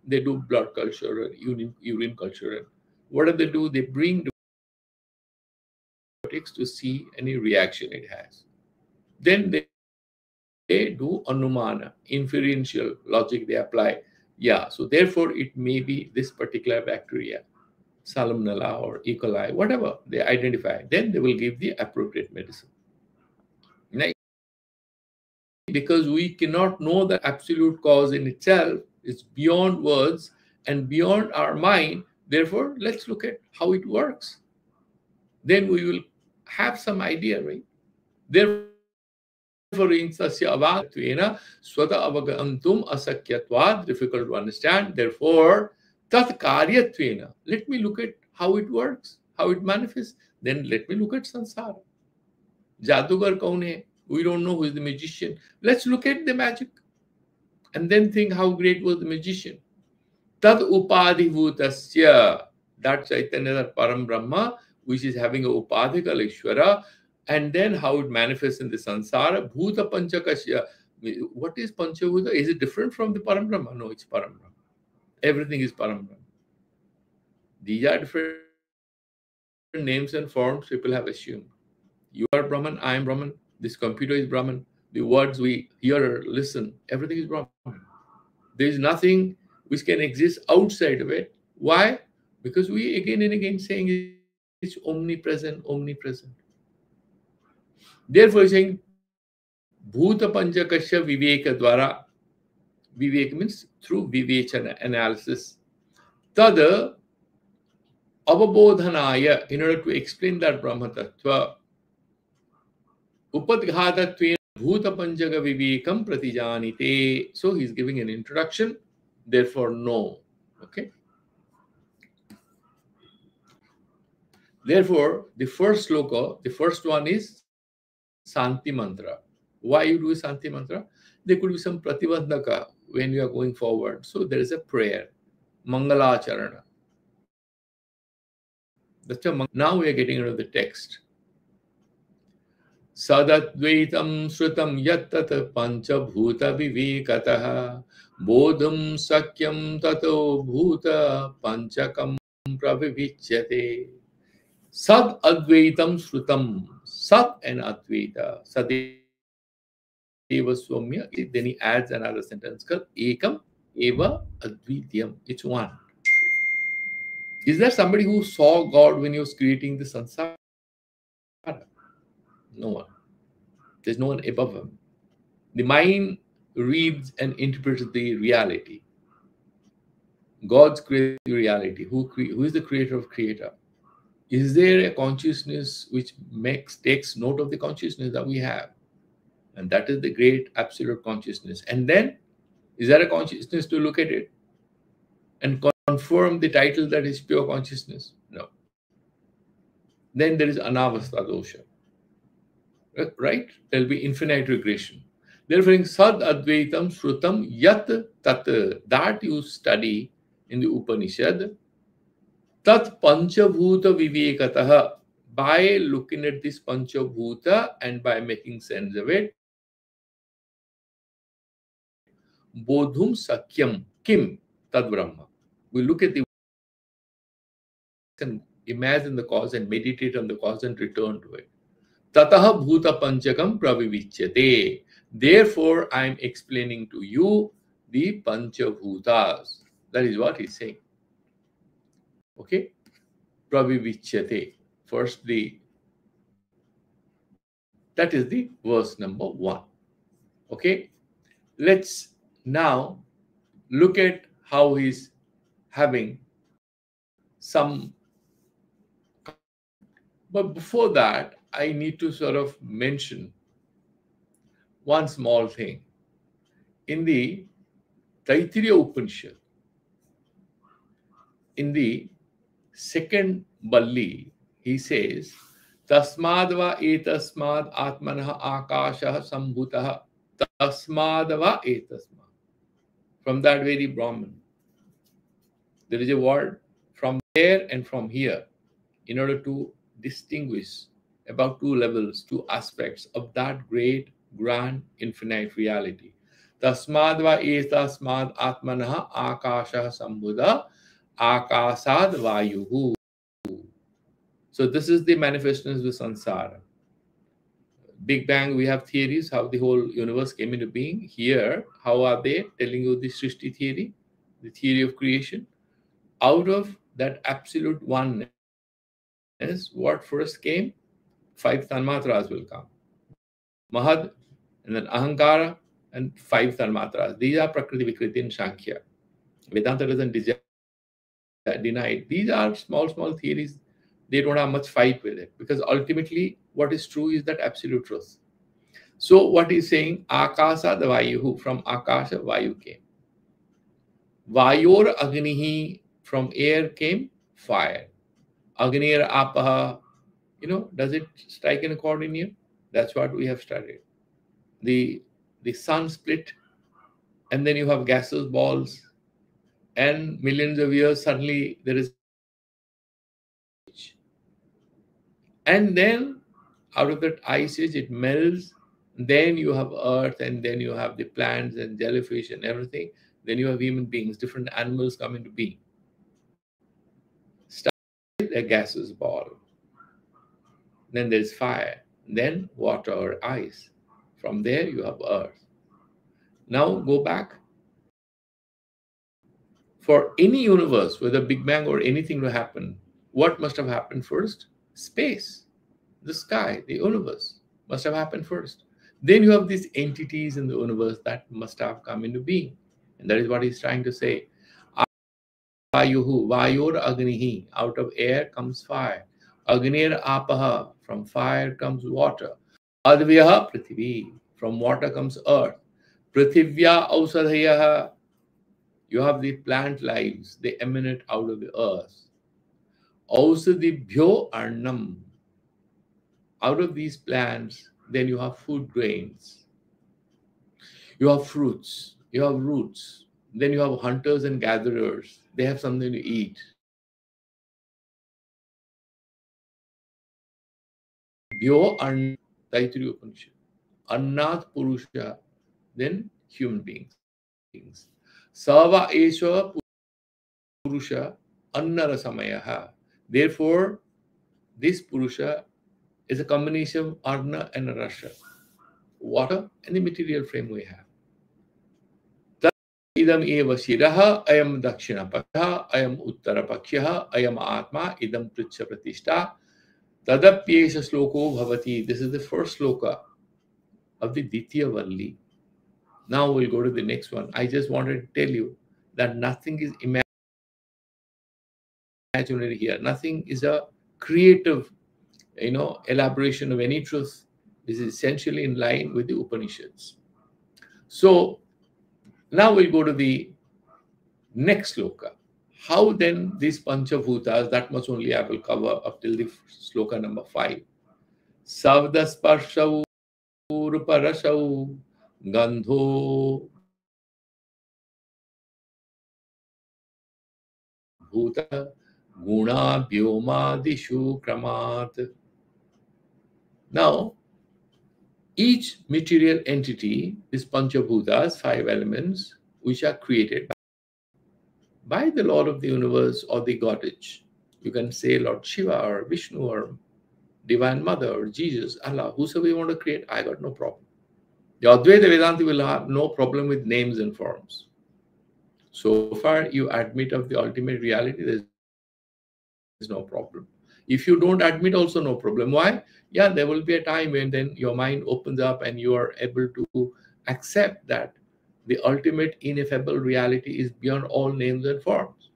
S1: They do blood culture or urine culture. And what do? They bring the antibiotics to see any reaction it has. Then they do anumana, inferential logic they apply. Yeah, so therefore it may be this particular bacteria, Salmonella or E. coli, whatever they identify. Then they will give the appropriate medicine. Now, because we cannot know the absolute cause in itself, it's beyond words and beyond our mind. Therefore, let's look at how it works. Then we will have some idea, right? Therefore, swata avagantum asakyatvad, difficult to understand. Therefore, tat karyatvena, let me look at how it works, how it manifests. Then let me look at sansara. Jadugar kaun hai? We don't know who is the magician. Let's look at the magic and then think how great was the magician. Tad upadhibhutasya, that Chaitanya, that Param Brahma, which is having a upadhikal Ishvara, and then how it manifests in the sansara. Bhuta Panchakasya. What is Panchabhuta? Is it different from the Param Brahma? No, it's Param Brahma. Everything is Param Brahma. These are different names and forms people have assumed. You are Brahman, I am Brahman, this computer is Brahman, the words we hear or listen, everything is Brahman. There is nothing which can exist outside of it. Why? Because we again and again saying it's omnipresent, omnipresent. Therefore, saying Bhuta Panchakasya Viveka Dwara. Viveka means through Vivechana, analysis. Tada Avabodhanaya, in order to explain that Brahma Tattva, Upadghatatve Bhuta Panchaga Vivekam Pratijanite. So he's giving an introduction, therefore no. Okay. Therefore, the first sloka, the first one is Santi Mantra. Why you do Santi Mantra? There could be some Pratibandhaka when you are going forward. So there is a prayer, Mangala Charana. Now we are getting into the text. Sadadvaitam Srutam Yattat Panchabhuta Vivekataha Bodham Sakyam Tato Bhuta Panchakam Pravivichyate. Sad Advaitam Srutam. Sad and Advaita. Sadeva Swamya. Then he adds another sentence called Ekam Eva Advityam. It's one. Is there somebody who saw God when he was creating the sansara? No one. There's no one above him. The mind reads and interprets the reality. God's created reality. Who is the creator of creator? Is there a consciousness which takes note of the consciousness that we have? And that is the great absolute consciousness. And then, is there a consciousness to look at it and confirm the title that is pure consciousness? No. Then there is anavastha dosha. Right? There will be infinite regression. Therefore, sad advaitam shrutam yat tat, that you study in the Upanishad, tat panchabhuta vivekataha, by looking at this panchabhuta and by making sense of it, bodhum sakyam kim tad brahma. We look at the and imagine the cause and meditate on the cause and return to it. Tataha bhuta panchakam pravivichyate. Therefore, I am explaining to you the panchabhutas. That is what he's saying. Okay? Pravivichyate. First, that is the verse number 1. Okay? Let's now look at how he's having some. But before that, I need to sort of mention one small thing. In the Taittiriya Upanishad, in the second Balli, he says, Tasmadva etasmad atmanah akashah sambhutah. Tasmadva etasmad. From that very Brahman. There is a word from there and from here in order to distinguish about two levels, two aspects of that great, grand, infinite reality. Tasmad va etasmad atmanah akasha sambuddha akasad vayuhu. So this is the manifestations of sansara. Big Bang, we have theories how the whole universe came into being. Here, how are they telling you the Srishti theory, the theory of creation? Out of that absolute oneness, what first came? Five tanmatras will come. Mahad, and then Ahankara, and five tanmatras. These are Prakriti, Vikriti, and Sankhya. Vedanta doesn't deny it. These are small, small theories. They don't have much fight with it because ultimately what is true is that absolute truth. So what he's saying, Akasa the Vayuhu, from Akasha, Vayu came. Vayor Agnihi, from air came fire. Agnir Apaha, does it strike in a chord in you? That's what we have studied. The sun split, and then you have gaseous balls, and millions of years suddenly there is, and then out of that ice age it melts. Then you have earth, and then you have the plants and jellyfish and everything. Then you have human beings, different animals come into being. Start with a gaseous ball, then there's fire, then water or ice. From there you have earth. Now go back. For any universe, whether Big Bang or anything to happen, what must have happened first? Space, the sky, the universe must have happened first. Then you have these entities in the universe that must have come into being. And that is what he's trying to say. Vayuhu, Vayor Agnihi, out of air comes fire. Agnir Apaha, from fire comes water. Advyaha Prithivi, from water comes earth. Prithivya Ausadhayaha, you have the plant lives, they emanate out of the earth. Ausadibhyo Arnam, out of these plants, then you have food grains. You have fruits, you have roots. Then you have hunters and gatherers. They have something to eat. Bhyo Arnam, Taittiriya Upanishad. Annat Purusha, then human beings. Sava Esha Purusha Annara Samayaha. Therefore, this Purusha is a combination of Arna and Rasha, water and the material frame we have. Idam eva shiraha, ayam dakshina pakha, ayam uttara pakshaha, ayam atma, idam pricha pratishta, tadapyesha sloko bhavati. This is the first sloka of the Ditya Valli. Now we'll go to the next one. I just wanted to tell you that nothing is imaginary here. Nothing is a creative, elaboration of any truth. This is essentially in line with the Upanishads. So now we'll go to the next sloka. How then these Panchabhutas, that much only I will cover up till the sloka number 5. Savdasparshau Ruparashau Gandho Bhuta Guna Vyoma Dishu Kramat. Now, each material entity is Panchabhutas, 5 elements, which are created by the Lord of the universe or the Godage. You can say Lord Shiva or Vishnu or Divine Mother or Jesus, Allah, whosoever you want to create, I got no problem. The Advaita Vedanta will have no problem with names and forms. So far you admit of the ultimate reality, there is no problem. If you don't admit, also no problem. Why? Yeah, there will be a time when then your mind opens up and you are able to accept that the ultimate ineffable reality is beyond all names and forms.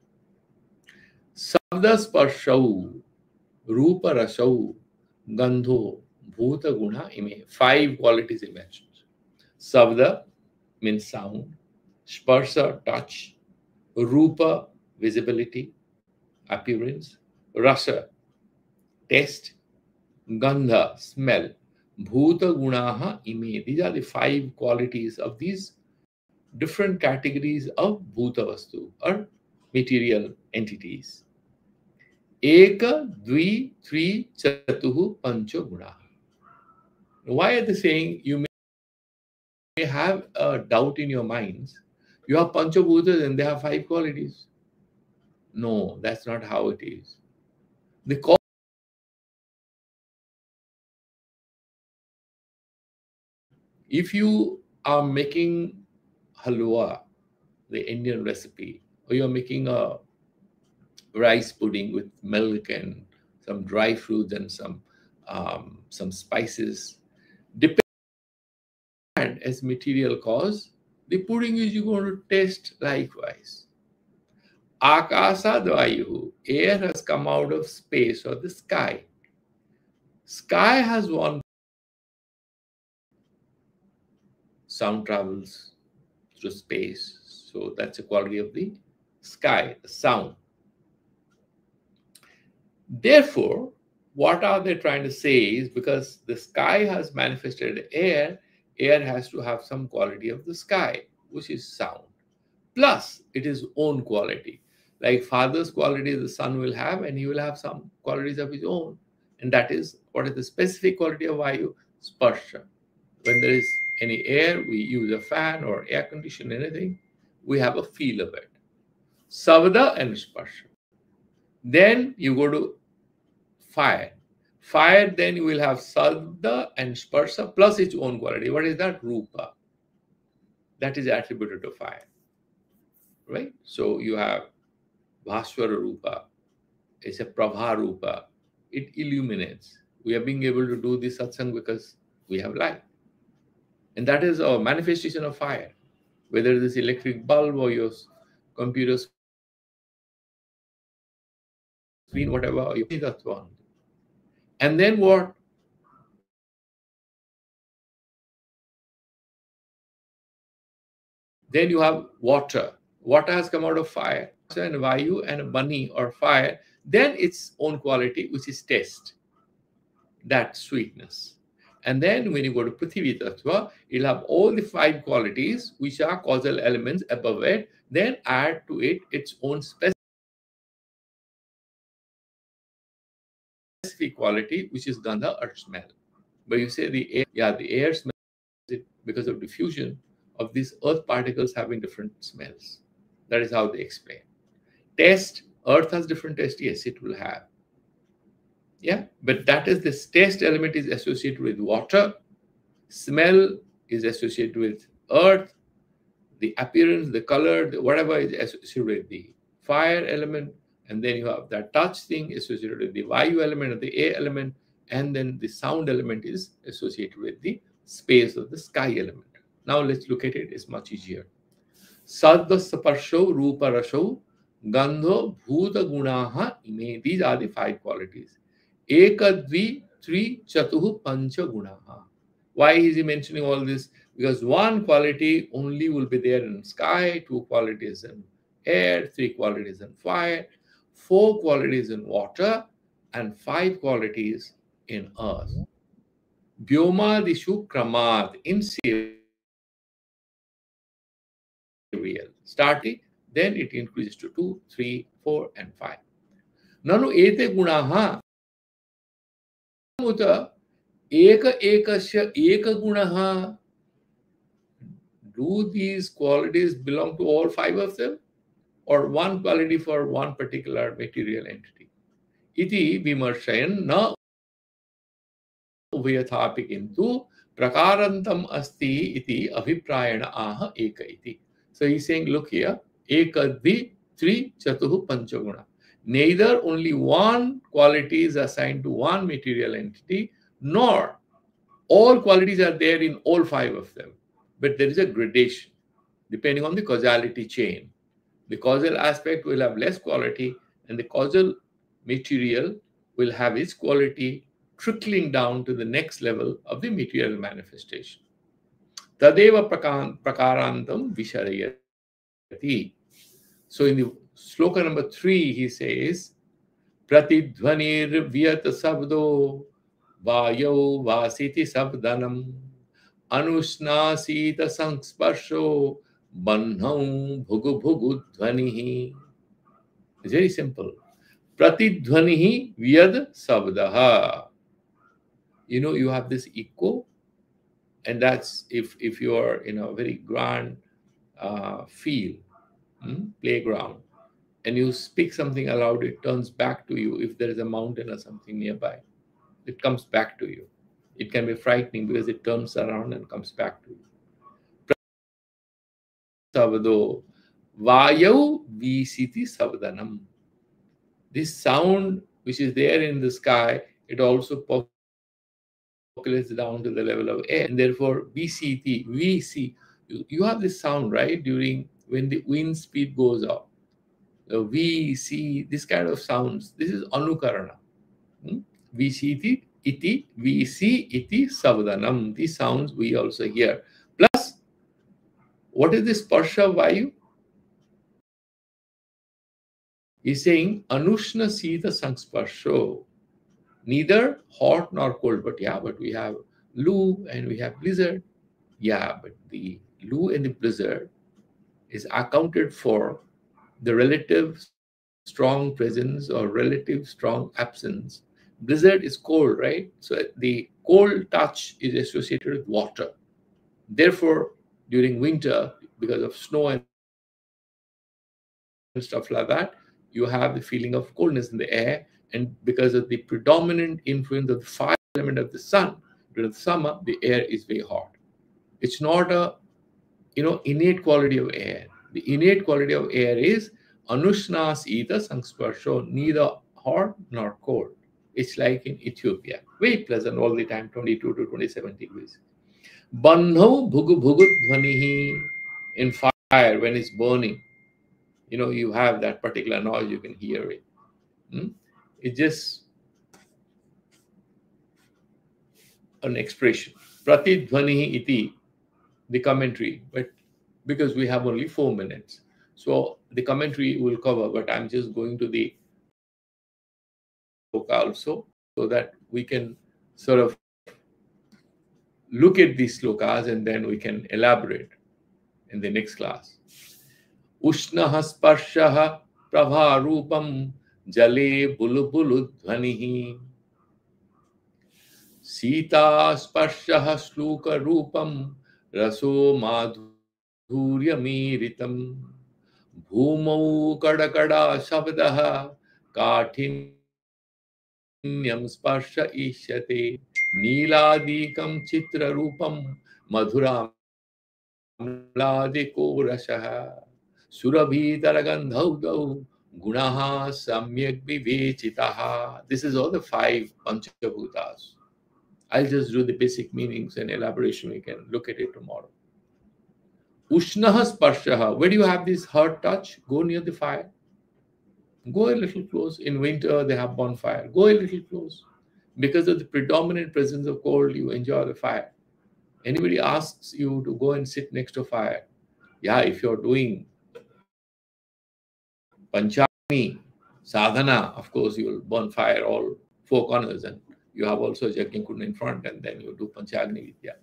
S1: Sabda sparshau, rupa rasau, gandho, bhuta guna ime. 5 qualities he mentions. Sabda means sound, sparsha, touch, rupa, visibility, appearance, rasa, taste, gandha, smell, bhuta gunaha ime. These are the 5 qualities of these different categories of bhuta vastu or material entities. Eka, Dvi, Tri, Chatuhu, Pancha Guna. Why are they saying? You may have a doubt in your minds. You have Panchabhutas and they have 5 qualities. No, that's not how it is. The call, if you are making halwa, the Indian recipe, or you're making a rice pudding with milk and some dry fruits and some spices, depend as material cause, the pudding is you going to taste likewise. Akasa Dvayu, air has come out of space or the sky. Sky has one, sound travels through space. So that's a quality of the sky, the sound. Therefore, what are they trying to say is because the sky has manifested air, air has to have some quality of the sky, which is sound. Plus, it is own quality. Like father's quality, the son will have, and he will have some qualities of his own. And that is what is the specific quality of Vayu? Sparsha. When there is any air, we use a fan or air condition, anything, we have a feel of it. Savada and Sparsha. Then you go to fire. Fire, then you will have Sadda and Sparsha plus its own quality. What is that? Rupa. That is attributed to fire. Right? So you have Bhaswara Rupa. It's a Prabha Rupa. It illuminates. We are being able to do this satsang because we have light. And that is a manifestation of fire. Whether it is electric bulb or your computer screen, whatever, you see that's one. And then what? Then you have water. Water has come out of fire. And Vayu and Bani or fire, then its own quality, which is taste, that sweetness. And then when you go to Prithvi Tattva, you'll have all the 5 qualities which are causal elements above it, then add to it its own specific quality, which is Gandha or smell. But you say the air, yeah, the air smells it because of diffusion of these earth particles having different smells. That is how they explain. Taste, earth has different taste, yes, it will have. Yeah, but that is this taste element is associated with water, smell is associated with earth, the appearance, the color, whatever is associated with the fire element, and then you have that touch thing associated with the Vayu element or the air element, and then the sound element is associated with the space of the sky element. Now let's look at it, it's much easier. Sadda Saparsho, Rupa Rasho, Gandho, Bhuta Gunaha, Ime. These are the 5 qualities. Ekadvi, Tri, Chatuhu, Pancha Gunaha. Why is he mentioning all this? Because 1 quality only will be there in sky, 2 qualities in air, 3 qualities in fire, 4 qualities in water, and 5 qualities in earth. Bhyomadishu Kramad, in serial. Starting, then it increases to 2, 3, 4, and 5. Nanu ete gunaha muta eka ekasya eka gunaha. Do these qualities belong to all 5 of them, or 1 quality for 1 particular material entity? Iti vimarshayan na ubhayathapi kintu prakarantam asti iti abhiprayana aha eka iti. So he's saying, look here, ekadvi tri chatuhu panchaguna. Neither only 1 quality is assigned to 1 material entity, nor all qualities are there in all 5 of them. But there is a gradation depending on the causality chain. The causal aspect will have less quality, and the causal material will have its quality trickling down to the next level of the material manifestation. Tadeva prakarantam visharayati. So in the sloka number 3, he says, Pratidhvanir vyat sabdo vayo vasiti sabdanam anusnasita sangsparsho bandham bhugu bhugu dhvanihi. It's very simple. Pratidhvanihi vyad sabdaha. You have this echo, and that's if you are in a very grand field, playground, and you speak something aloud, it turns back to you. If there is a mountain or something nearby, it comes back to you. It can be frightening because it turns around and comes back to you. Sabdo Vayau Visiti Sabdanam. This sound which is there in the sky, it also percolates down to the level of air. And therefore, VCT, we see, you have this sound, right? During when the wind speed goes up. We see this kind of sounds. This is Anukarana. We see iti, we see iti savdanam. These sounds we also hear. Plus, what is this Sparsha Vayu? He's saying Anushna Sita Sangsparsho. Neither hot nor cold, but we have Lu and we have blizzard. Yeah, but the Lu and the blizzard is accounted for the relative strong presence or relative strong absence. Blizzard is cold, right? So the cold touch is associated with water. Therefore, during winter, because of snow and stuff like that, you have the feeling of coldness in the air. And because of the predominant influence of the fire element of the sun, during the summer, the air is very hot. It's not a innate quality of air. The innate quality of air is Anushnas Ita Sangsparsho, neither hot nor cold. It's like in Ethiopia, very pleasant all the time, 22 to 27 degrees. Bandho Bhugu Bhugu Dhvanihi, in fire, when it's burning, you have that particular noise, you can hear it. It's just an expression. Pratidhvanihi iti, the commentary, but because we have only 4 minutes. So the commentary will cover, but I'm just going to the book also so that we can sort of look at these slokas and then we can elaborate in the next class. Ushnaha sparshaha prabharupam jale bulubulu dhvanihi Sita sparshaha shluka rupam raso madhuryamiritam Bhumau kadakada shabdaha Kathinyam sparsha ishyate Neeladikam chitra rupam Madhuram Ladiko rashaha Surabhi taragandhaudau Gunaha samyak vivechitaha. This is all the 5 Panchabhutas. I'll just do the basic meanings and elaboration. We can look at it tomorrow. Ushnaha sparshaha. Where do you have this hot touch? Go near the fire. Go a little close. In winter, they have bonfire. Go a little close. Because of the predominant presence of cold, you enjoy the fire. Anybody asks you to go and sit next to fire. Yeah, if you're doing Panchagni, sadhana, of course, you will burn fire all 4 corners, and you have also Yajnakundi in front, and then you do Panchagni Vidya.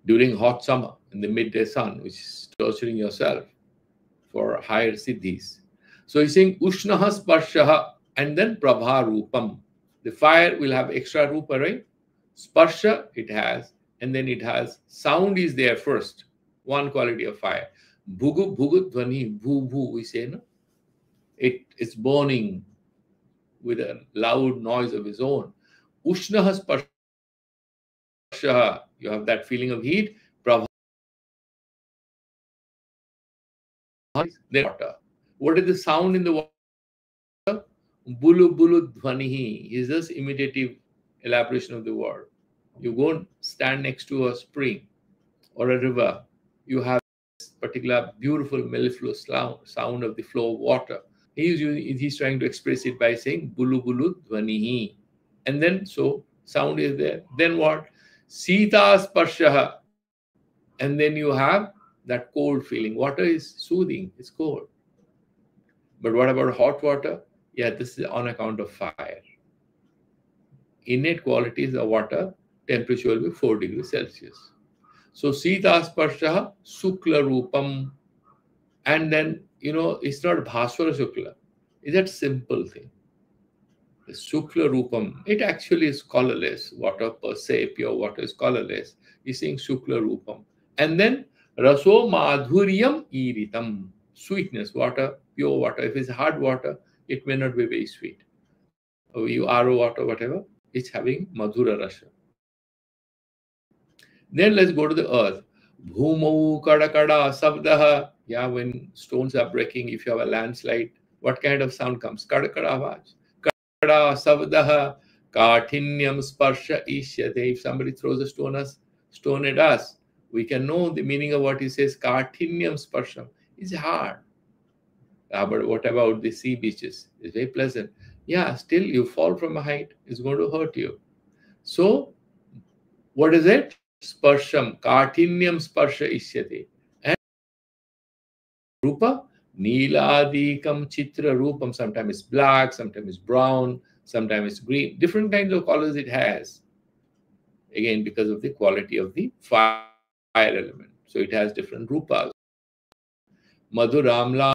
S1: During hot summer, in the midday sun, which is torturing yourself for higher siddhis. So he's saying Ushnaha Sparshaha and then Prabha Rupam. The fire will have extra rupa, right? Sparsha it has, and then it has sound is there first. One quality of fire. Bhugu Bhugu Dhvani, Bhu Bhu, we say, no? It is burning with a loud noise of its own. Ushnaha Sparshaha, you have that feeling of heat. Prabha, then water. What is the sound in the water? Bulu Bulu Dhvanihi is just imitative elaboration of the word. You go and stand next to a spring or a river, you have this particular beautiful mellifluous sound of the flow of water. He's trying to express it by saying Bulu Bulu Dhvanihi. And then, so sound is there. Then what? Sita Sparshaha. And then you have that cold feeling. Water is soothing, it's cold. But what about hot water? Yeah, this is on account of fire. Innate qualities of water, temperature will be 4 degrees Celsius. So Sita Sparshaha Sukla Rupam. And then, it's not Bhaswara Sukla. is that simple thing. The Shukla Rupam, it actually is colorless. Water per se, pure water is colorless. He's saying Shukla Rupam. And then Raso Madhuryam Iritam, sweetness, water, pure water. If it's hard water, it may not be very sweet. Or you RO water, whatever, it's having Madhura Rasa. Then let's go to the earth. Bhumau Kadakada Sabdaha. Yeah, when stones are breaking, if you have a landslide, what kind of sound comes? Kadakada Avaj. Kadakada Sabdaha. Karthinyam Sparsha Ishyate. If somebody throws a stone at us, we can know the meaning of what he says. Karthinyam Sparsham. It's hard. But what about the sea beaches? It's very pleasant. Yeah, still you fall from a height, it's going to hurt you. So, what is it? Sparsham, Karthinyam Sparsha Ishyate. And Rupa, Neeladikam Chitra Rupam. Sometimes it's black, sometimes it's brown, sometimes it's green. Different kinds of colors it has. Again, because of the quality of the fire element. So, it has different rupas. Madhuramla